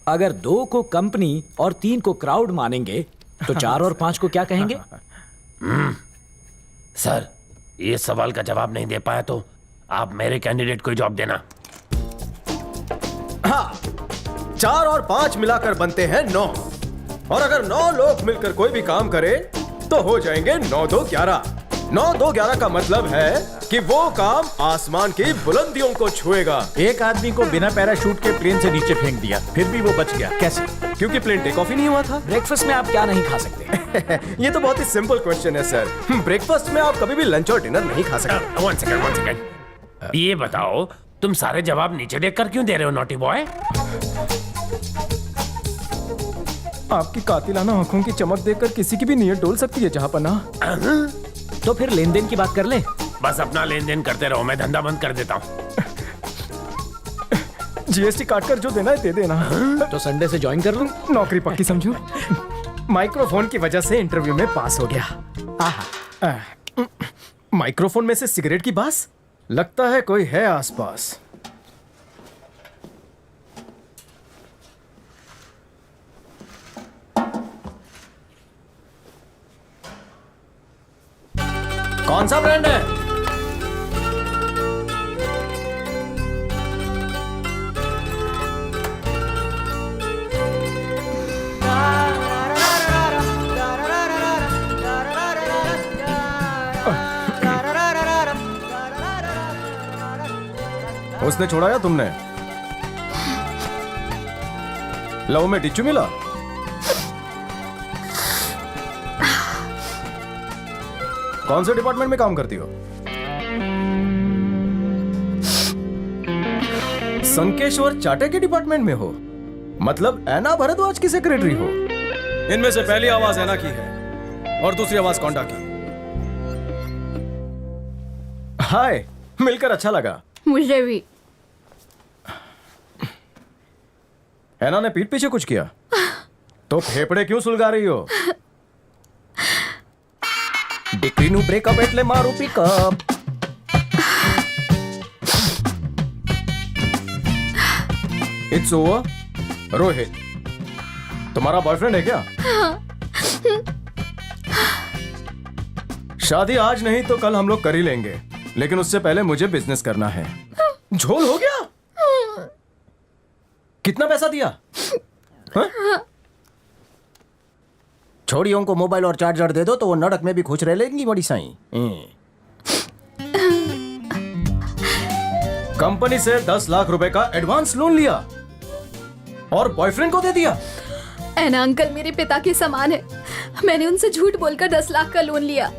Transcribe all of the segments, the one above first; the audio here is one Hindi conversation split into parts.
अगर 2 को कंपनी और 3 को क्राउड मानेंगे तो 4 और 5 को क्या कहेंगे? सर, ये सवाल का जवाब नहीं दे पाया तो आप मेरे कैंडिडेट को जॉब देना। हाँ, 4 और 5 मिलाकर बनते हैं 9, और अगर 9 लोग मिलकर कोई भी काम करें तो हो जाएंगे 9 2 11। 9 2 11 का मतलब है कि वो काम आसमान की बुलंदियों को छुएगा। एक आदमी को बिना पैराशूट के प्लेन से नीचे फेंक दिया, फिर भी वो बच गया, कैसे? क्योंकि प्लेन टेक ऑफ ही नहीं हुआ था। ब्रेकफास्ट में आप क्या नहीं खा सकते? ये तो बहुत ही सिंपल क्वेश्चन है सर। ब्रेकफास्ट में आप कभी भी लंच और डिनर नहीं खा सकते। One second. ये बताओ, तुम सारे जवाब नीचे देखकर क्यों दे रहे हो, नॉटी बॉय? आपकी कातिलाना आंखों की चमक देखकर किसी की भी नीयत डोल सकती है जहांपना। तो फिर लेन देन की बात कर ले। बस अपना लेन देन करते रहो, मैं धंधा बंद कर देता हूँ। जीएसटी काटकर जो देना है दे देना। तो संडे से ज्वाइन कर लूं? नौकरी पक्की समझो। माइक्रोफोन की वजह से इंटरव्यू में पास हो गया। माइक्रोफोन में से सिगरेट की बास, लगता है कोई है आसपास। कौन सा ब्रांड है? उसने छोड़ा या तुमने? लव में टिच्चू मिला? कौन से डिपार्टमेंट में काम करती हो? संकेश्वर चाटे के डिपार्टमेंट में हो? मतलब ऐना भरद्वाज की सेक्रेटरी हो? इनमें से पहली आवाज ऐना की है और दूसरी आवाज कौंडा की। हाय, मिलकर अच्छा लगा। मुझे भी। ऐना ने पीठ पीछे कुछ किया तो फेफड़े क्यों सुलगा रही हो? डिक्रीनु ब्रेकअप एटले मारू पिकअप। It's over. रोहित, तुम्हारा बॉयफ्रेंड है क्या? शादी आज नहीं तो कल हम लोग कर ही लेंगे, लेकिन उससे पहले मुझे बिजनेस करना है। झोल हो गया? कितना पैसा दिया? छोड़ियों को मोबाइल और चार्जर दे दो तो वो नड़क में भी खुश रह लेंगी बड़ी साईं। कंपनी से 10 लाख रुपए का एडवांस लोन लिया और बॉयफ्रेंड को दे दिया। ऐना अंकल मेरे पिता के समान है। मैंने उनसे झूठ बोलकर 10 लाख का लोन लिया,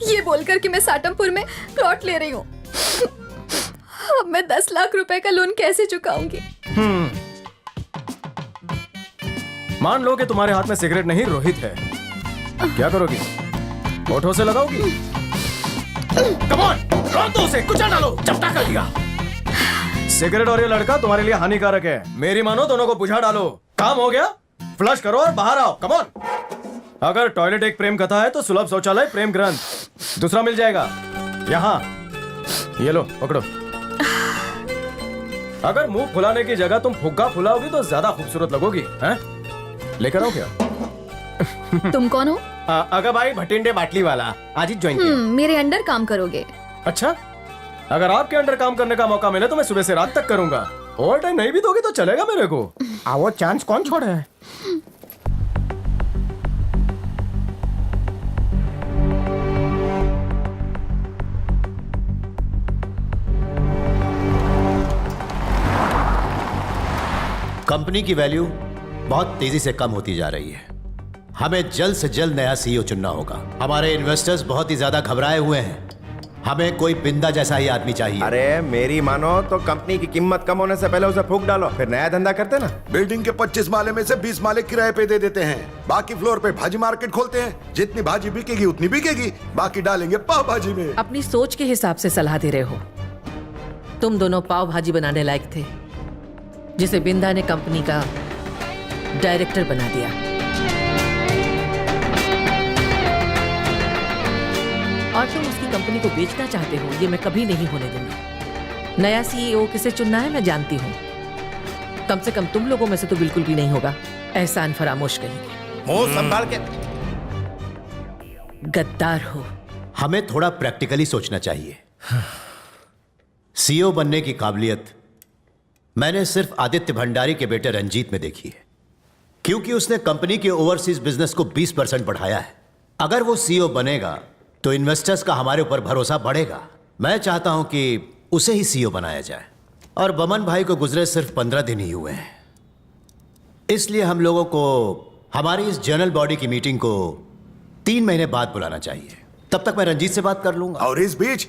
ये बोलकर कि मैं साटमपुर में प्लॉट ले रही हूँ। अब मैं 10 लाख रुपए का लोन कैसे चुकाऊंगी? मान लो कि तुम्हारे हाथ में सिगरेट नहीं रोहित है, क्या करोगी? होठों से लगाओगी? कम ऑन, रोक दो उसे, कुचल डालो, चपटा कर दिया। सिगरेट और ये लड़का तुम्हारे लिए हानिकारक है, मेरी मानो दोनों को बुझा डालो। काम हो गया? फ्लश करो और बाहर आओ, कम ऑन। अगर टॉयलेट एक प्रेम कथा है तो सुलभ शौचालय प्रेम ग्रंथ दूसरा मिल जाएगा यहाँ। ये लो पकड़ो। अगर मुंह फुलाने की जगह तुम फुग्गा फुलाओगी तो ज्यादा खूबसूरत लगोगी। हैं? लेकर आओ क्या? तुम कौन हो? अगर भाई भटिंडे बाटली वाला, आज ही ज्वाइन किया। मेरे अंडर काम करोगे? अच्छा, अगर आपके अंडर काम करने का मौका मिले तो मैं सुबह से रात तक करूंगा। ओवर टाइम नहीं भी दोगे तो चलेगा मेरे को। वो चांस कौन छोड़ा है? कंपनी की वैल्यू बहुत तेजी से कम होती जा रही है। हमें जल्द से जल्द नया सीईओ चुनना होगा। हमारे इन्वेस्टर्स बहुत ही ज्यादा घबराए हुए हैं। हमें कोई बिंदा जैसा ही आदमी चाहिए। अरे मेरी मानो तो कंपनी की कीमत कम होने से पहले उसे फूंक डालो, फिर नया धंधा करते ना। बिल्डिंग के 25 माले में से 20 माले किराए पे दे देते हैं, बाकी फ्लोर पे भाजी मार्केट खोलते हैं। जितनी भाजी बिकेगी उतनी बिकेगी, बाकी डालेंगे पाव भाजी में। अपनी सोच के हिसाब से सलाह दे रहे हो। तुम दोनों पाव भाजी बनाने लायक थे, जिसे बिंदा ने कंपनी का डायरेक्टर बना दिया। और तुम उसकी कंपनी को बेचना चाहते हो, ये मैं कभी नहीं होने दूंगी। नया सीईओ किसे चुनना है मैं जानती हूँ। कम से कम तुम लोगों में से तो बिल्कुल भी नहीं होगा। एहसान फरामोश कहेंगे। मुंह संभाल के। गद्दार हो। हमें थोड़ा प्रैक्टिकली सोचना चाहिए। सीईओ बनने की काबिलियत मैंने सिर्फ आदित्य भंडारी के बेटे रंजीत में देखी है, क्योंकि उसने कंपनी के ओवरसीज बिजनेस को 20% बढ़ाया है। अगर वो सीईओ बनेगा तो इन्वेस्टर्स का हमारे ऊपर भरोसा बढ़ेगा। मैं चाहता हूं कि उसे ही सीईओ बनाया जाए। और बमन भाई को गुजरे सिर्फ 15 दिन ही हुए हैं, इसलिए हम लोगों को हमारी इस जनरल बॉडी की मीटिंग को 3 महीने बाद बुलाना चाहिए। तब तक मैं रंजीत से बात कर लूंगा। और इस बीच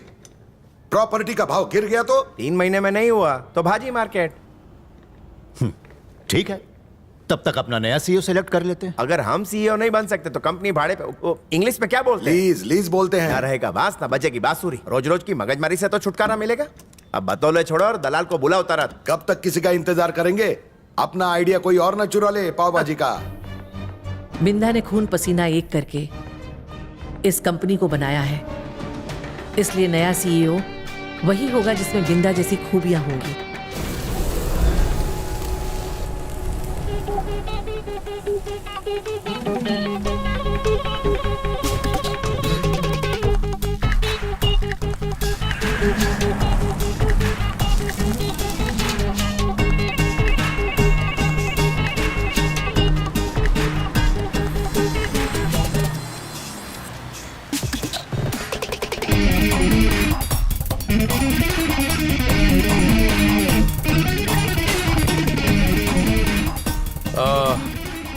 प्रॉपर्टी का भाव गिर गया तो 3 महीने में नहीं हुआ तो भाजी मार्केट। ठीक है, तब तक अपना नया सीईओ सेलेक्ट कर लेते हैं। अगर हम सीईओ नहीं बन सकते तो कंपनी भाड़े पे, इंग्लिश में क्या बोलते हैं? लीज लीज बोलते ना हैं। रहेगा बांस ना बजेगी बांसुरी। रोज रोज की मगजमारी से तो छुटकारा मिलेगा। अब बतौले छोड़ो और दलाल को बुला उतारा। कब तक किसी का इंतजार करेंगे? अपना आइडिया कोई और ना चुरा ले पाव भाजी का। बिंदा ने खून पसीना एक करके इस कंपनी को बनाया है, इसलिए नया सीईओ वही होगा जिसमें बिंदा जैसी खूबियां होंगी।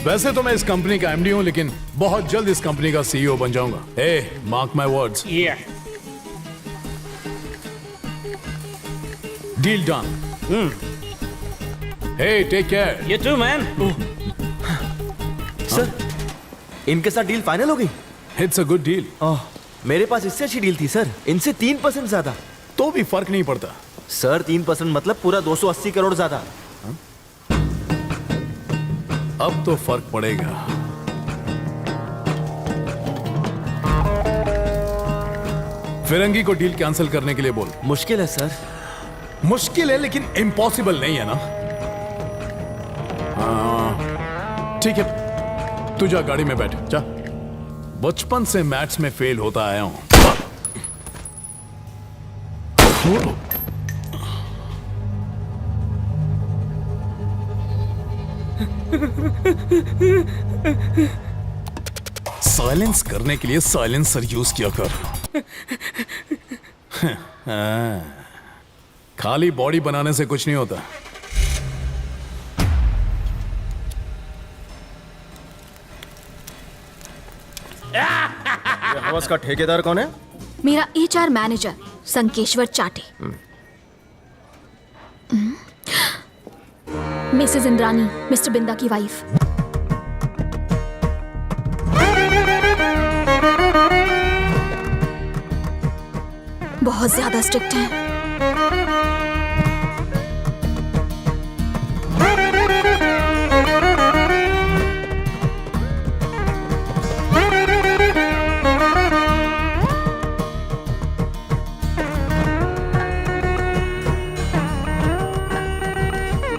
वैसे तो मैं इस कंपनी का एमडी हूं, लेकिन बहुत जल्द इस कंपनी का सीईओ बन जाऊंगा। ए, mark my words. Deal done. Hey, take care. You too, man. Sir, इनके साथ डील फाइनल हो गई। It's a good deal. मेरे पास इससे अच्छी डील थी सर, इनसे 3% ज्यादा। तो भी फर्क नहीं पड़ता सर, 3% मतलब पूरा 280 करोड़ ज्यादा। अब तो फर्क पड़ेगा। फिरंगी को डील कैंसिल करने के लिए बोल। मुश्किल है सर। मुश्किल है लेकिन इम्पॉसिबल नहीं है ना। ठीक है, तू जा गाड़ी में बैठ जा। बचपन से मैथ्स में फेल होता आया हूं। साइलेंस करने के लिए साइलेंसर यूज किया कर। खाली बॉडी बनाने से कुछ नहीं होता। हवस का ठेकेदार कौन है? मेरा HR मैनेजर संकेश्वर चाटे। मिसेस इंद्रानी, मिस्टर बिंदा की वाइफ। बहुत ज्यादा स्ट्रिक्ट हैं।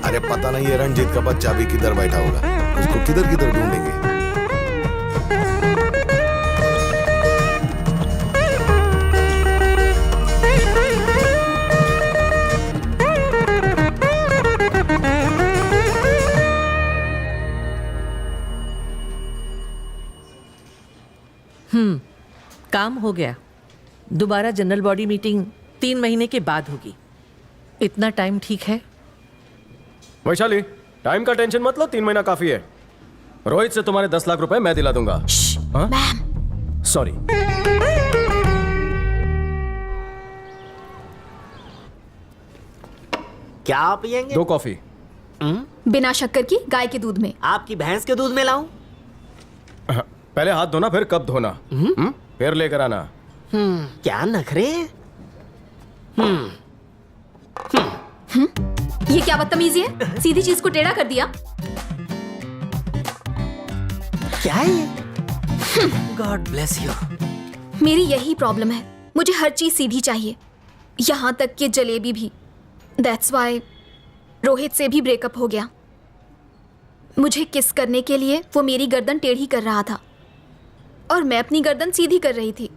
अरे पता नहीं ये रणजीत का बच्चा भी किधर बैठा होगा, उसको किधर किधर ढूंढेंगे। काम हो गया। दोबारा जनरल बॉडी मीटिंग 3 महीने के बाद होगी। इतना टाइम ठीक है? वैशाली, टाइम का टेंशन मत लो, 3 महीना काफी है। रोहित से तुम्हारे 10 लाख रुपए मैं दिला दूंगा। Ma'am, sorry. क्या पियेंगे? 2 कॉफी। बिना शक्कर की, गाय के दूध में। आपकी भैंस के दूध में लाऊं? पहले हाथ धोना, फिर कब धोना। फिर लेकर आना। क्या नखरे? ये क्या बदतमीजी है? सीधी चीज को टेढ़ा कर दिया। क्या है ये? God bless you. मेरी यही प्रॉब्लम है, मुझे हर चीज सीधी चाहिए, यहाँ तक कि जलेबी भी। दैट्स व्हाई रोहित से भी ब्रेकअप हो गया। मुझे किस करने के लिए वो मेरी गर्दन टेढ़ी कर रहा था और मैं अपनी गर्दन सीधी कर रही थी।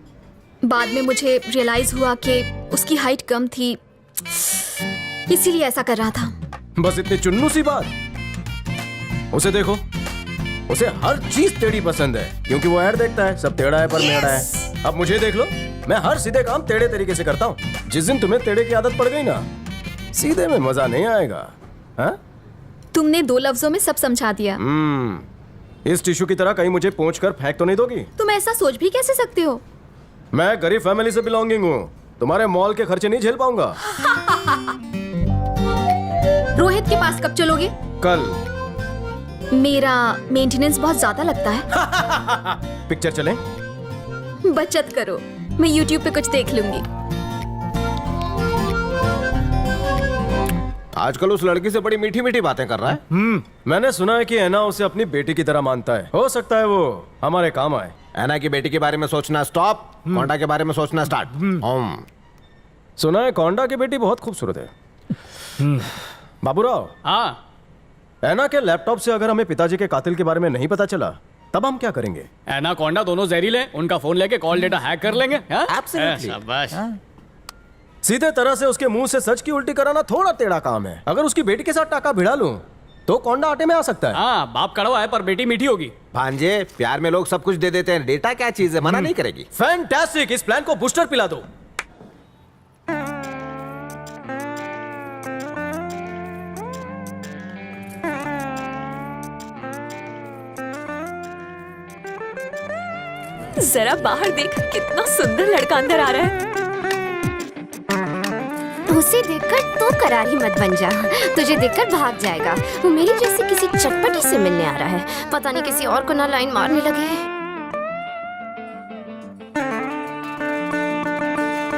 बाद में मुझे रियलाइज हुआ कि उसकी हाइट कम थी, इसीलिए ऐसा कर रहा था। बस इतनी चुन्नू सी बात। उसे देखो, उसे हर चीज टेढ़ी पसंद है क्योंकि वो ऐड देखता है, सब टेढ़ा है पर मेढ़ा है। अब मुझे देख लो, मैं हर सीधे काम टेढ़े तरीके से करता हूँ। जिस दिन तुम्हें टेढ़े की आदत पड़ गई ना, सीधे में मजा नहीं आएगा। हाँ? तुमने 2 लफ्जों में सब समझा दिया। इस टिश्यू की तरह कहीं मुझे पोंछ कर फेंक तो नहीं दोगी? तुम ऐसा सोच भी कैसे सकते हो? मैं गरीब फैमिली से बिलोंगिंग हूँ, तुम्हारे मॉल के खर्चे नहीं झेल पाऊंगा। रोहित के पास कब चलोगे? कल। मेरा मेंटेनेंस बहुत ज्यादा लगता है। पिक्चर चलें? बचत करो, मैं YouTube पे कुछ देख लूंगी। आजकल उस लड़की से बड़ी मीठी मीठी बातें कर रहा है। मैंने सुना है कि ऐना उसे अपनी बेटी की तरह मानता है। हो सकता है वो हमारे काम आए। ऐना की बेटी के बारे में सोचना स्टॉप, कोंडा के बारे में सोचना स्टार्ट। सुना है कोंडा की बेटी बहुत खूबसूरत है। बाबूराव, हाँ, ऐना के लैपटॉप से अगर हमें पिताजी के कातिल के बारे में नहीं पता चला, तब हम क्या करेंगे? एनाकोंडा दोनों जहरीले हैं, उनका फोन लेके कॉल डेटा हैक कर लेंगे। Absolutely. शाबाश। सीधे तरह से उसके मुंह से सच की उल्टी कराना थोड़ा टेढ़ा काम है। अगर उसकी बेटी के साथ टाका भिड़ा लूं, तो कोंडा आटे में आ सकता है। हाँ, बाप कड़वा है पर बेटी मीठी होगी। भांजे, प्यार में लोग सब कुछ दे देते हैं, डेटा क्या चीज है, मना नहीं करेगी। फैंटास्टिक, इस प्लान को बूस्टर पिला दो। जरा बाहर देख, कितना सुंदर लड़का अंदर आ रहा है। उसे देखकर तू करारी मत बन जा, तुझे देखकर भाग जाएगा। वो मेरी जैसे किसी चटपटी से मिलने आ रहा है, पता नहीं किसी और को ना लाइन मारने लगे।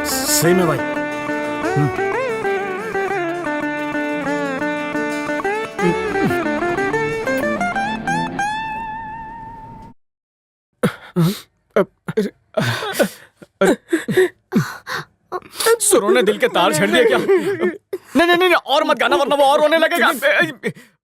सही में भाई। सुरों ने दिल के तार छड़ दिए क्या? नहीं नहीं नहीं, और मत गाना वरना वो और रोने लगेगा।